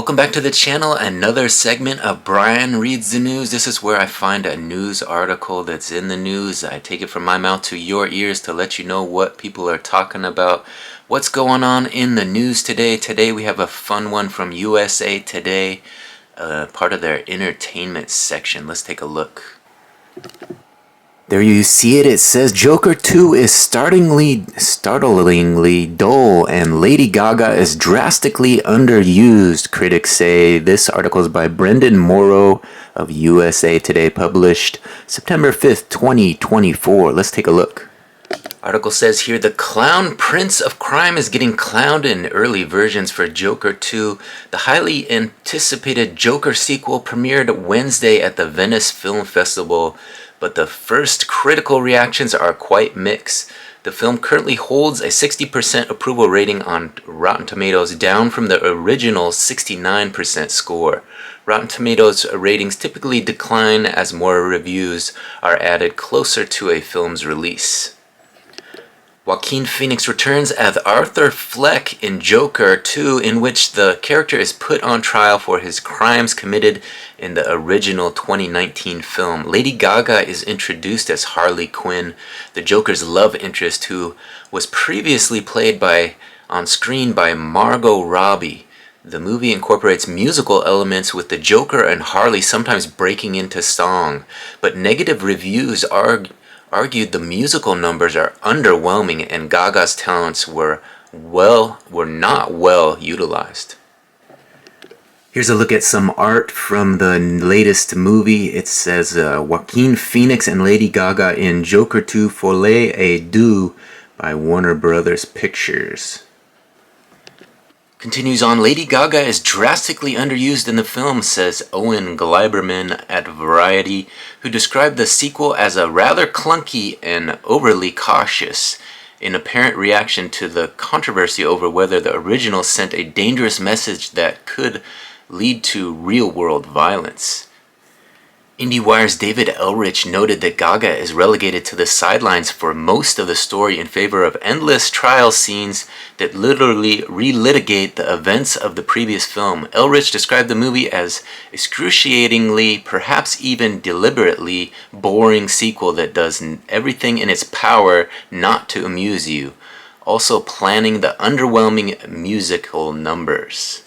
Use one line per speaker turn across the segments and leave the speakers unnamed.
Welcome back to the channel, another segment of Brian Reads the News. This is where I find a news article that's in the news. I take it from my mouth to your ears to let you know what people are talking about, what's going on in the news today. Today we have a fun one from USA Today, part of their entertainment section. Let's take a look. There you see it. It says Joker 2 is startlingly dull and Lady Gaga is drastically underused, critics say. This article is by Brendan Morrow of USA Today, published September 5th, 2024. Let's take a look. Article says here, the clown prince of crime is getting clowned in early versions for Joker 2. The highly anticipated Joker sequel premiered Wednesday at the Venice Film Festival, but the first critical reactions are quite mixed. The film currently holds a 60% approval rating on Rotten Tomatoes, down from the original 69% score. Rotten Tomatoes ratings typically decline as more reviews are added closer to a film's release. Joaquin Phoenix returns as Arthur Fleck in Joker 2, in which the character is put on trial for his crimes committed in the original 2019 film. Lady Gaga is introduced as Harley Quinn, the Joker's love interest, who was previously played on screen by Margot Robbie. The movie incorporates musical elements, with the Joker and Harley sometimes breaking into song, but negative reviews argued the musical numbers are underwhelming and Gaga's talents were not well utilized. Here's a look at some art from the latest movie. It says Joaquin Phoenix and Lady Gaga in Joker 2 Folie A Deux by Warner Brothers Pictures. Continues on, Lady Gaga is drastically underused in the film, says Owen Gleiberman at Variety, who described the sequel as a rather clunky and overly cautious, in apparent reaction to the controversy over whether the original sent a dangerous message that could lead to real-world violence. IndieWire's David Elrich noted that Gaga is relegated to the sidelines for most of the story in favor of endless trial scenes that literally relitigate the events of the previous film. Elrich described the movie as excruciatingly, perhaps even deliberately, boring sequel that does everything in its power not to amuse you, also planning the underwhelming musical numbers.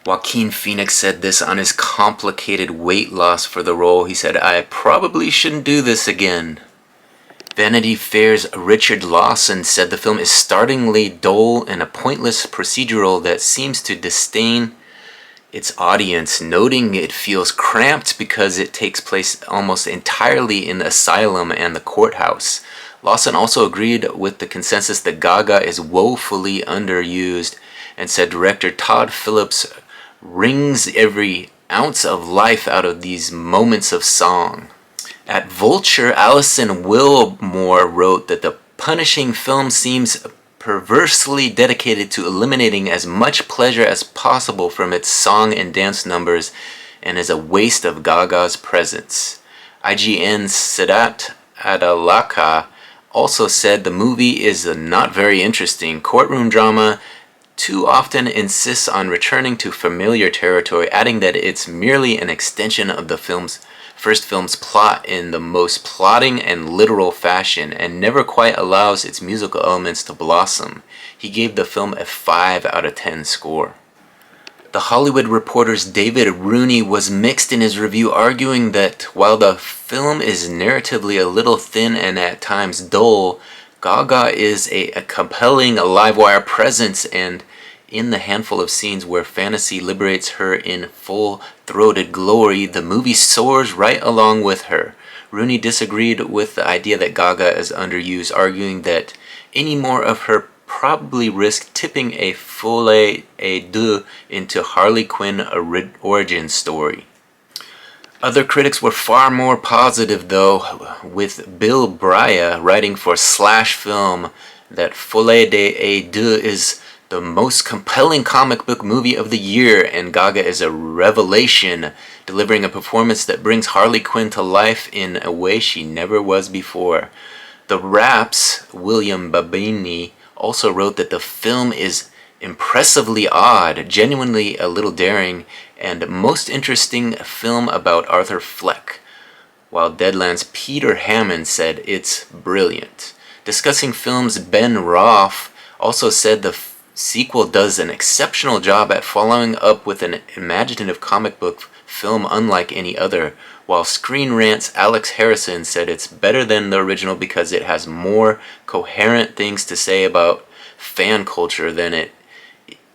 Joaquin Phoenix said this on his complicated weight loss for the role. He said, "I probably shouldn't do this again." Vanity Fair's Richard Lawson said the film is startlingly dull and a pointless procedural that seems to disdain its audience, noting it feels cramped because it takes place almost entirely in the asylum and the courthouse. Lawson also agreed with the consensus that Gaga is woefully underused and said director Todd Phillips wrings every ounce of life out of these moments of song. At Vulture, Alison Wilmore wrote that the punishing film seems perversely dedicated to eliminating as much pleasure as possible from its song and dance numbers and is a waste of Gaga's presence. IGN's Siddharth Adalaka also said the movie is not very interesting. Courtroom drama too often insists on returning to familiar territory, adding that it's merely an extension of the first film's plot in the most plotting and literal fashion, and never quite allows its musical elements to blossom. He gave the film a 5 out of 10 score. The Hollywood Reporter's David Rooney was mixed in his review, arguing that while the film is narratively a little thin and at times dull, Gaga is a compelling live-wire presence, and in the handful of scenes where fantasy liberates her in full-throated glory, the movie soars right along with her. Rooney disagreed with the idea that Gaga is underused, arguing that any more of her probably risk tipping a Folie A Deux into Harley Quinn origin story. Other critics were far more positive, though, with Bill Brya writing for Slash Film that Folie A Deux is the most compelling comic book movie of the year, and Gaga is a revelation, delivering a performance that brings Harley Quinn to life in a way she never was before. The Rap's William Babini also wrote that the film is impressively odd, genuinely a little daring, and most interesting film about Arthur Fleck, while Deadland's Peter Hammond said it's brilliant. Discussing films, Ben Roth also said the sequel does an exceptional job at following up with an imaginative comic book film unlike any other, while Screen Rant's Alex Harrison said it's better than the original because it has more coherent things to say about fan culture than it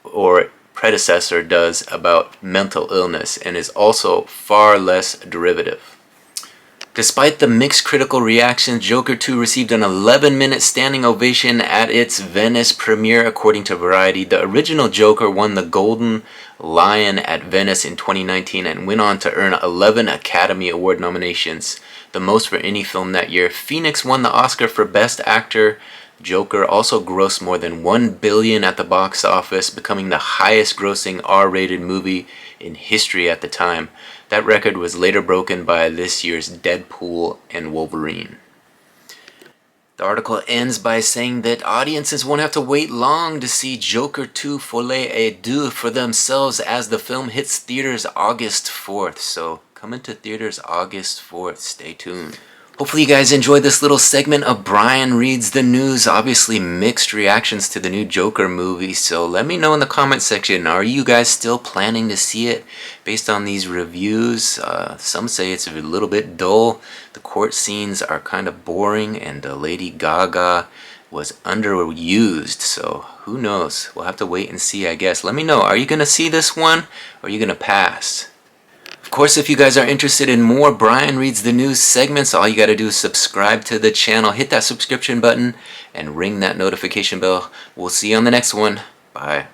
or predecessor does about mental illness, and is also far less derivative. Despite the mixed critical reactions, Joker 2 received an 11-minute standing ovation at its Venice premiere, according to Variety. The original Joker won the Golden Lion at Venice in 2019 and went on to earn 11 Academy Award nominations, the most for any film that year. Phoenix won the Oscar for Best Actor. Joker also grossed more than $1 billion at the box office, becoming the highest-grossing R-rated movie in history at the time. That record was later broken by this year's Deadpool and Wolverine. The article ends by saying that audiences won't have to wait long to see Joker 2 Folie A Deux for themselves as the film hits theaters August 4th. So come into theaters August 4th. Stay tuned. Hopefully you guys enjoyed this little segment of Brian Reads the News. Obviously mixed reactions to the new Joker movie, so let me know in the comment section, are you guys still planning to see it based on these reviews? Some say it's a little bit dull, the court scenes are kind of boring, and Lady Gaga was underused, so who knows? We'll have to wait and see, I guess. Let me know, are you going to see this one, or are you going to pass? Of course, if you guys are interested in more Brian Reads the News segments, all you got to do is subscribe to the channel, hit that subscription button, and ring that notification bell. We'll see you on the next one. Bye.